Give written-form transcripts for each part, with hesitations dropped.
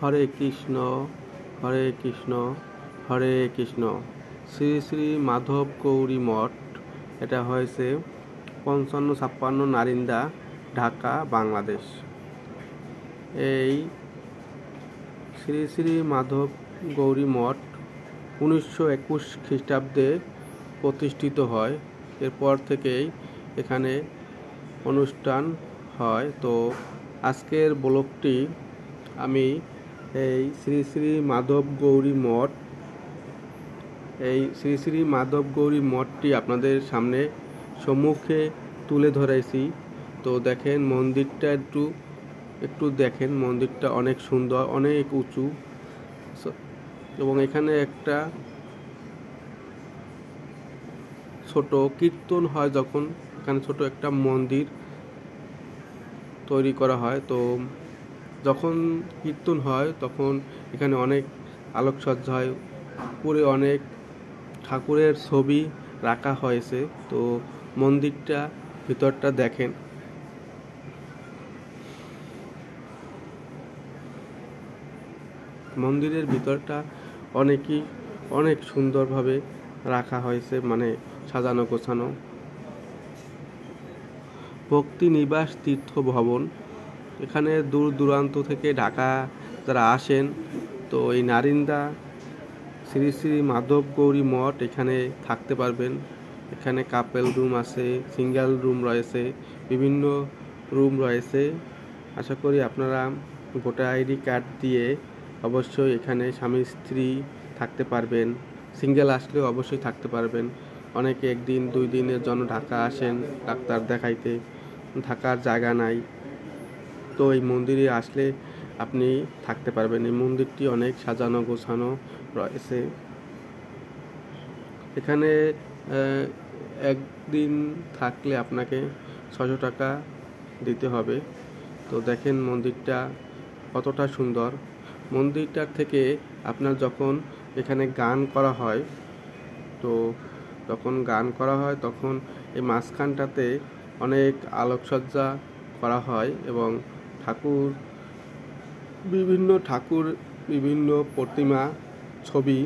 হরে কৃষ্ণ হরে কৃষ্ণ হরে কৃষ্ণ। শ্রী শ্রী মাধব গৌরী মঠ, এটা হয়েছে 5556 নারিন্দা, ঢাকা, বাংলাদেশ। এই শ্রী শ্রী মাধব গৌরী মঠ 1921 খ্রিস্টাব্দে প্রতিষ্ঠিত হয়। এরপর থেকেই এখানে অনুষ্ঠান হয়। তো আজকের ব্লগটি আমি এই শ্রী শ্রী মাধব গৌরী মঠ, এই শ্রী শ্রী মাধব গৌরী মঠটি আপনাদের সামনে সম্মুখে তুলে ধরেছি। তো দেখেন মন্দিরটা, একটু দেখেন, মন্দিরটা অনেক সুন্দর, অনেক উঁচু, এবং এখানে একটা ছোট কীর্তন হয় যখন, এখানে ছোট একটা মন্দির তৈরি করা হয়। তো যখন কীর্তন হয় তখন এখানে অনেক আলোকসজ্জা হয়, উপরে অনেক ঠাকুরের ছবি রাখা হয়েছে। তো মন্দিরটা ভিতরটা দেখেন, মন্দিরের ভিতরটা অনেক সুন্দরভাবে রাখা হয়েছে, মানে সাজানো গোছানো। ভক্তি নিবাস তীর্থ ভবন, এখানে দূর দূরান্ত থেকে ঢাকা যারা আসেন, তো এই নারিন্দা শ্রী শ্রী মাধব গৌরী মঠ এখানে থাকতে পারবেন। এখানে কাপেল রুম আছে, সিঙ্গেল রুম রয়েছে, বিভিন্ন রুম রয়েছে। আশা করি আপনারা ভোটার আইডি কার্ড দিয়ে অবশ্যই এখানে স্বামী স্ত্রী থাকতে পারবেন। সিঙ্গেল আসলেও অবশ্যই থাকতে পারবেন। অনেকে 1 দিন 2 দিনের জন্য ঢাকা আসেন ডাক্তার দেখাইতে, থাকার জায়গা নাই, তো এই মন্দিরে আসলে আপনি থাকতে পারবেন। এই মন্দিরটি অনেক সাজানো গোছানো রয়েছে। এখানে 1 দিন থাকলে আপনাকে 600 টাকা দিতে হবে। তো দেখেন মন্দিরটা কতটা সুন্দর। মন্দিরটার থেকে আপনার যখন এখানে গান করা হয়, তো যখন গান করা হয় তখন এই মাঝখানটাতে অনেক আলোকসজ্জা করা হয়, এবং বিভিন্ন প্রতিমা ছবি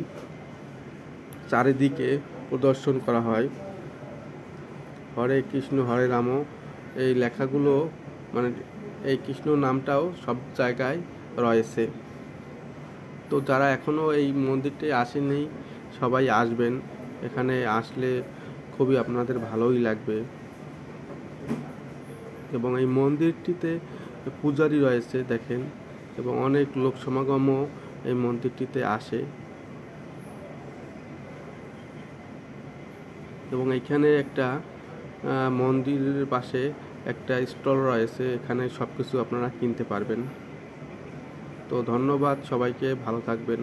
চারিদিকে প্রদর্শন করা হয়। হরে কৃষ্ণ হরে রাম, এই লেখাগুলো, মানে এই কৃষ্ণ নামটাও সব জায়গায় রয়েছে। তো যারা এখনও এই মন্দিরটি আসেনি, সবাই আসবেন। এখানে আসলে খুবই আপনাদের ভালোই লাগবে। এবং এই মন্দিরটিতে পূজারী রয়েছে দেখেন, এবং অনেক লোক সমাগমও এই মন্দিরটিতে আসে। এবং এখানে একটা মন্দিরের পাশে একটা স্টল রয়েছে, এখানে সব কিছু আপনারা কিনতে পারবেন। তো ধন্যবাদ সবাইকে, ভালো থাকবেন।